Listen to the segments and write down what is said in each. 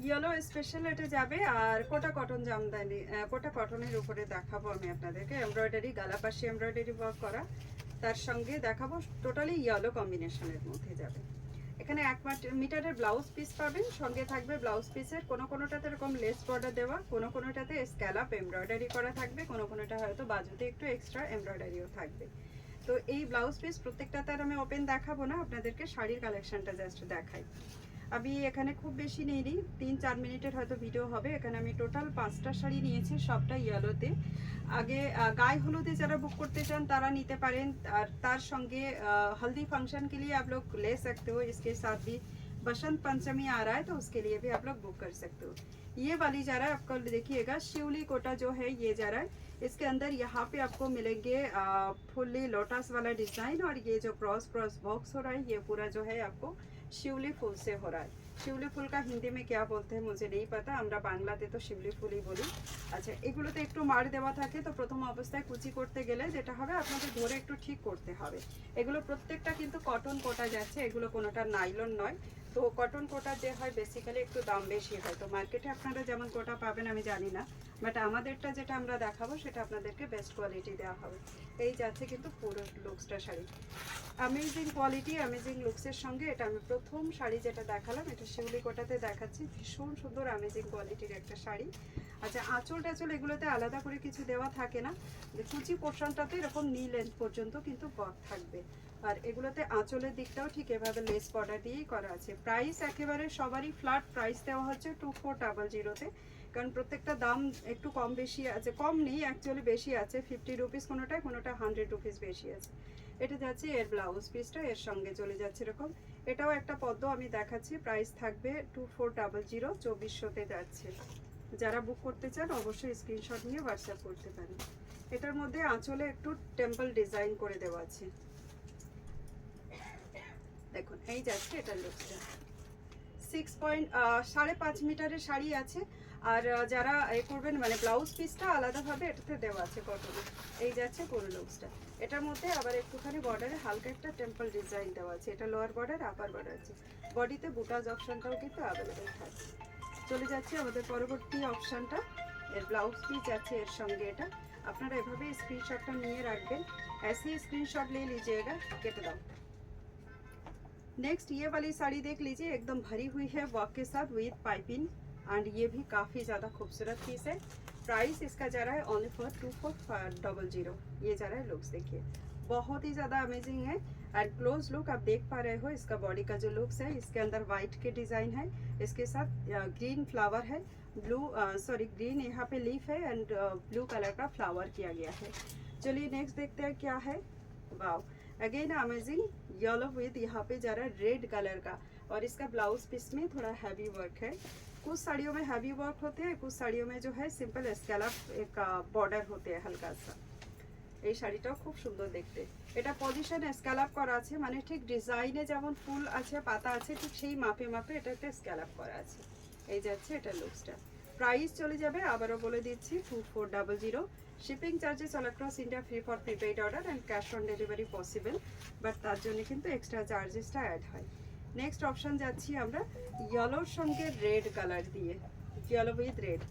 Yellow special এটা যাবে। আর কোটা cotton Jamdani, কোটা কটনের উপরে দেখাবো আমি আপনাদেরকে এমব্রয়ডারি, গালা পাশে এমব্রয়ডারি ওয়ার্ক করা, তার সঙ্গে দেখাবো টোটালি ইয়েলো কম্বিনেশনের মধ্যে যাবে। এখানে 1 মিটারের ব্লাউজ পিস পাবেন, সঙ্গে থাকবে ব্লাউজ পিসের কোনোটাতে এরকম লেস বর্ডার দেওয়া, কোনোটাতে স্ক্যালাপ এমব্রয়ডারি করা থাকবে, কোনোটা হয়তো বাজুতে একটু এক্সট্রা এমব্রয়ডারিও থাকবে। তো এই ব্লাউজ পিস প্রত্যেকটাতে আর আমি ওপেন দেখাবো না, আপনাদেরকে শাড়ির কালেকশনটা জাস্ট দেখাই। আমি এখানে খুব বেশি নিইনি, 3-4 মিনিটের হয়তো ভিডিও হবে। এখানে আমি টোটাল 5টা শাড়ি নিয়েছি, সবটা ইয়েলোতে। আগে গায়ে হলুদে যারা বুক করতে চান তারা নিতে পারেন, আর তার সঙ্গে हल्दी फंक्शन के लिए आप लोग ले सकते हो। इसके साथ भी बसंत पंचमी आ रहा है तो उसके लिए भी आप लोग बुक कर सकते हो। ये वाली जा रहा है आपको, देखिएगा शिवली कोटा जो है ये जा रहा है। इसके अंदर यहाँ पे आपको मिलेंगे फुल्ली लोटस वाला डिजाइन, और ये जो क्रॉस बॉक्स हो रहा है ये पूरा जो है आपको शिवली फूल से हो रहा है। शिवली फूल का हिंदी में क्या बोलते हैं मुझे नहीं पता, আমরা বাংলাতে তো শিউলি ফুলই বলি। আচ্ছা, এগুলোতে একটু মার দেওয়া থাকে, তো প্রথম অবস্থায় কুচি করতে গেলে যেটা হবে আপনাদের ধরে একটু ঠিক করতে হবে। এগুলো প্রত্যেকটা কিন্তু কটন কোটা যাচ্ছে, এগুলো কোনোটা নাইলন নয়। তো কটন কোটা যে হয় বেসিক্যালি একটু দাম বেশি হয়, তো মার্কেটে আপনারা যেমন কোটা পাবেন আমি জানি না, বাট আমাদেরটা যেটা আমরা দেখাবো সেটা আপনাদেরকে বেস্ট কোয়ালিটি দেওয়া হবে। এই যাচ্ছে কিন্তু পুরো লুকসটা শাড়ি, অ্যামেজিং কোয়ালিটি অ্যামেজিং লুকসের সঙ্গে। এটা আমি প্রথম শাড়ি যেটা দেখালাম, এটা শিউলি কোটাতে দেখাচ্ছি, ভীষণ সুন্দর অ্যামেজিং কোয়ালিটির একটা শাড়ি। আচ্ছা, আঁচল টাচল এগুলোতে আলাদা করে কিছু দেওয়া থাকে না, কুচি পোর্শনটাতে এরকম নি লেন্থ পর্যন্ত কিন্তু ওয়ার্ক থাকবে। আর এগুলোতে আঁচলের দিকটাও ঠিক এভাবে লেস বর্ডার দিয়েই করা আছে। প্রাইস একেবারে সবারই ফ্ল্যাট প্রাইস দেওয়া হচ্ছে 2400-তে, কারণ প্রত্যেকটা দাম একটু কম বেশি আছে, কম নেই অ্যাকচুয়ালি, বেশি আছে 50 রুপিস কোনোটা 100 রুপিস বেশি আছে। এটা যাচ্ছে এর ব্লাউজ পিসটা, এর সঙ্গে চলে যাচ্ছে এরকম। এটাও একটা পদ্ম আমি দেখাচ্ছি, প্রাইস থাকবে 2400, 2400তে যাচ্ছে। যারা বুক করতে চান অবশ্যই স্ক্রিনশট নিয়ে হোয়াটসঅ্যাপ করতে পারেন। এটার মধ্যে আঁচলে একটু টেম্পল ডিজাইন করে দেওয়া আছে, দেখুন এই যাচ্ছে এটার লুকসটা। 5.5 মিটারের শাড়ি আছে। আর যারা এ করবেন মানে ব্লাউজ পিসটা আলাদাভাবে এটাতে দেওয়া আছে কটনে। এই যাচ্ছে পুরো লুকসটা। এটার মধ্যে আবার একটুখানি বর্ডারে হালকা একটা টেম্পল ডিজাইন দেওয়া আছে, এটা লোয়ার বর্ডার আপার বর্ডার আছে। বডিতে বুটাজ অপশনটাও কিন্তু অ্যাভেলেবেল থাকে। চলে যাচ্ছে আমাদের পরবর্তী অপশনটা, এর ব্লাউজ পিস আছে এর সঙ্গে। এটা আপনারা এভাবে স্ক্রিনশটটা নিয়ে রাখবেন, ऐसे स्क्रीनशॉट ले लीजिएगा, केटे दाओ। नेक्स्ट ये वाली साड़ी देख लीजिए, एकदम भरी हुई है वर्क के साथ विद पाइपिंग, एंड ये भी काफ़ी ज़्यादा खूबसूरत पीस है। प्राइस इसका जा रहा है ओनली फॉर 2400। ये जा रहा है लुक्स देखिए, बहुत ही ज़्यादा अमेजिंग है। एंड क्लोज लुक आप देख पा रहे हो, इसका बॉडी का जो लुक्स है, इसके अंदर वाइट के डिज़ाइन है, इसके साथ ग्रीन फ्लावर है, ग्रीन यहाँ पे लीफ है, एंड ब्लू कलर का फ्लावर किया गया है। चलिए नेक्स्ट देखते हैं क्या है। वाव, अगेन अमेजिंग येलो विद यहाँ पे जा रहा है रेड कलर का, और इसका ब्लाउज पीस में थोड़ा हैवी वर्क है। कुछ साड़ियों में हैवी वर्क होते हैं, कुछ साड़ियों में जो है सिंपल स्कैलप एक बॉर्डर होते हैं हल्का सा। এই শাড়িটাও খুব সুন্দর দেখতে। এটা পজিশন স্ক্যালপ করা আছে, মানে ঠিক ডিজাইনে যেমন ফুল আছে পাতা আছে ঠিক সেই মাপে মাপে এটাতে স্ক্যালপ করা আছে। এই যাচ্ছে এটা লুকসটা। প্রাইস চলে যাবে আবারও বলে দিচ্ছি 2400। Shipping charges all across India free for prepaid order and cash on delivery possible, but তার জন্য কিন্তু এক্সট্রা চার্জেসটা অ্যাড হয়। নেক্সট অপশান যাচ্ছি আমরা ইয়েলোর সঙ্গে রেড কালার দিয়ে, ইয়েলো উইথ রেড।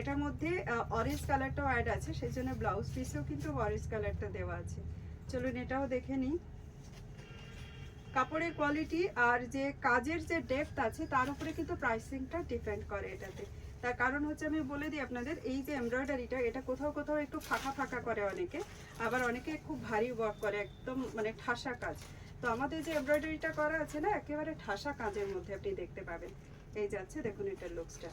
এটার মধ্যে অরেঞ্জ কালারটাও অ্যাড আছে, সেই জন্য ব্লাউজ পিসেও কিন্তু অরেঞ্জ কালারটা দেওয়া আছে। চলুন এটাও দেখে নিই। কাপড়ের কোয়ালিটি আর যে কাজের যে ডেপথ আছে তার উপরে কিন্তু প্রাইসিংটা ডিপেন্ড করে এটাতে। তার কারণ হচ্ছে আমি বলে দিই আপনাদের, এই যে এমব্রয়ডারিটা এটা কোথাও কোথাও একটু ফাঁকা ফাঁকা করে অনেকে, আবার অনেকে খুব ভারী ওয়ার্ক করে, একদম মানে ঠাসা কাজ। তো আমাদের যে এমব্রয়ডারিটা করা আছে না, একেবারে ঠাসা কাজের মধ্যে আপনি দেখতে পাবেন। এই যাচ্ছে দেখুন এটার লুকসটা।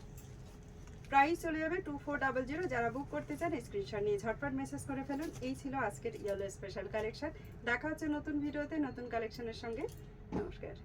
প্রাইস চলে যাবে 2400। যারা বুক করতে চান স্ক্রিনশট নিয়ে ঝটপট মেসেজ করে ফেলুন। এই ছিল আজকের ইয়েলো স্পেশাল কালেকশন। দেখা হচ্ছে নতুন ভিডিওতে নতুন কালেকশনের সঙ্গে। নমস্কার।